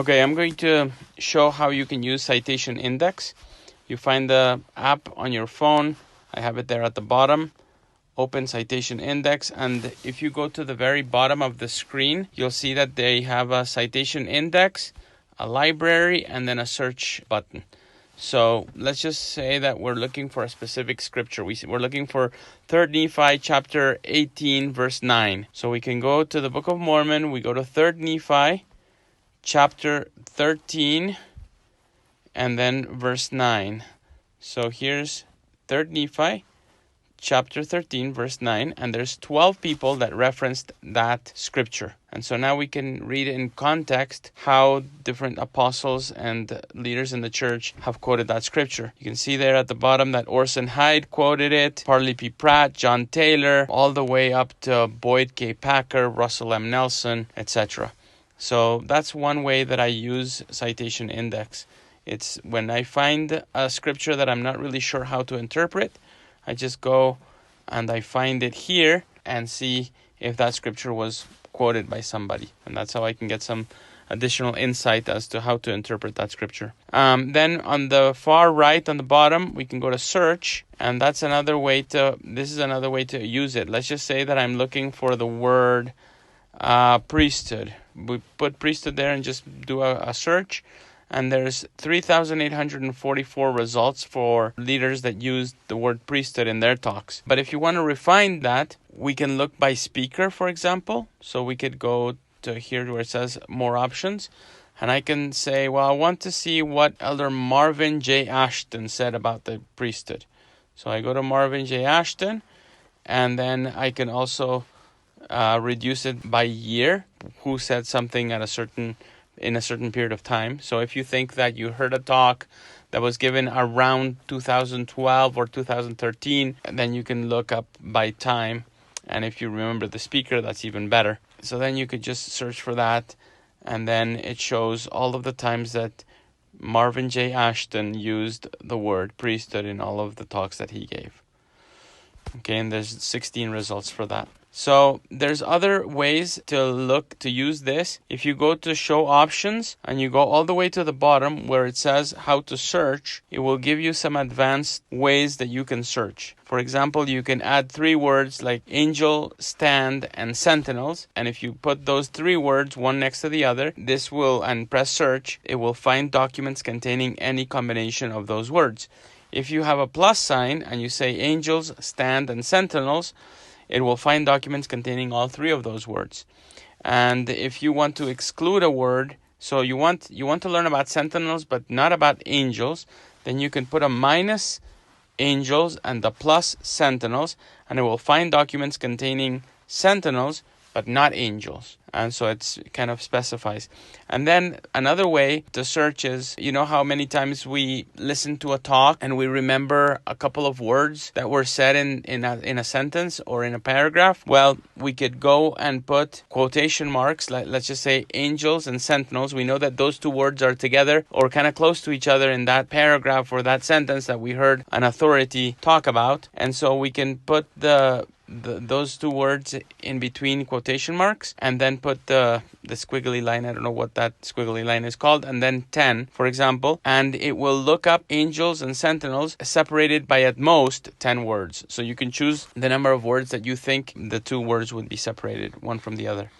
Okay, I'm going to show how you can use Citation Index. You find the app on your phone. I have it there at the bottom. Open Citation Index, and if you go to the very bottom of the screen, you'll see that they have a Citation Index, a library, and then a search button. So let's just say that we're looking for a specific scripture. We're looking for 3rd Nephi chapter 18, verse 9. So we can go to the Book of Mormon. We go to 3rd Nephi chapter 13 and then verse 9. So here's 3rd Nephi chapter 13 verse 9, and there's 12 people that referenced that scripture. And so now we can read in context how different apostles and leaders in the church have quoted that scripture. You can see there at the bottom that Orson Hyde quoted it, Parley P. Pratt, John Taylor, all the way up to Boyd K. Packer, Russell M. Nelson, etc. So that's one way that I use Citation Index. It's when I find a scripture that I'm not really sure how to interpret, I just go and I find it here and see if that scripture was quoted by somebody. And that's how I can get some additional insight as to how to interpret that scripture. Then on the far right, on the bottom, we can go to search. And this is another way to use it. Let's just say that I'm looking for the word priesthood. We put priesthood there and just do a search. And there's 3,844 results for leaders that use the word priesthood in their talks. But if you want to refine that, we can look by speaker, for example. So we could go to here where it says more options. And I can say, well, I want to see what Elder Marvin J. Ashton said about the priesthood. So I go to Marvin J. Ashton, and then I can also reduce it by year, who said something in a certain period of time. So if you think that you heard a talk that was given around 2012 or 2013, then you can look up by time. And if you remember the speaker, that's even better. So then you could just search for that. And then it shows all of the times that Marvin J. Ashton used the word priesthood in all of the talks that he gave. Okay, and there's 16 results for that. So there's other ways to use this. If you go to show options and you go all the way to the bottom where it says how to search, it will give you some advanced ways that you can search. For example, you can add 3 words like angel, stand, and sentinels. And if you put those 3 words one next to the other, and press search, it will find documents containing any combination of those words. If you have a plus sign and you say angels, stand, and sentinels, it will find documents containing all 3 of those words. And if you want to exclude a word, so you want to learn about sentinels but not about angels, then you can put a minus angels and the plus sentinels, and it will find documents containing sentinels but not angels. And so it's kind of specifies. And then another way to search is, you know how many times we listen to a talk and we remember a couple of words that were said in a sentence or in a paragraph? Well, we could go and put quotation marks, let's just say angels and sentinels. We know that those 2 words are together or kind of close to each other in that paragraph or that sentence that we heard an authority talk about. And so we can put those 2 words in between quotation marks and then put the squiggly line. I don't know what that squiggly line is called. And then 10, for example, and it will look up angels and sentinels separated by at most 10 words. So you can choose the number of words that you think the 2 words would be separated one from the other.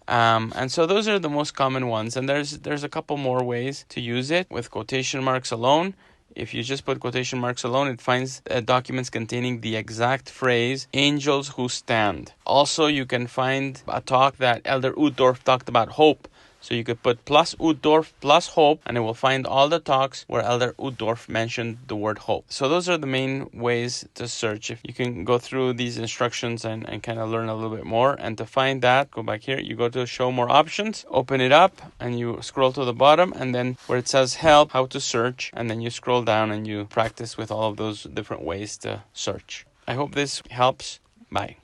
And so those are the most common ones. And there's a couple more ways to use it with quotation marks alone. If you just put quotation marks alone, it finds documents containing the exact phrase, angels who stand. Also, you can find a talk that Elder Uchtdorf talked about hope. So you could put plus Uchtdorf plus hope, and it will find all the talks where Elder Uchtdorf mentioned the word hope. So those are the main ways to search. If you can go through these instructions and kind of learn a little bit more. And to find that, go back here. You go to show more options, open it up, and you scroll to the bottom. And then where it says help, how to search. And then you scroll down and you practice with all of those different ways to search. I hope this helps. Bye.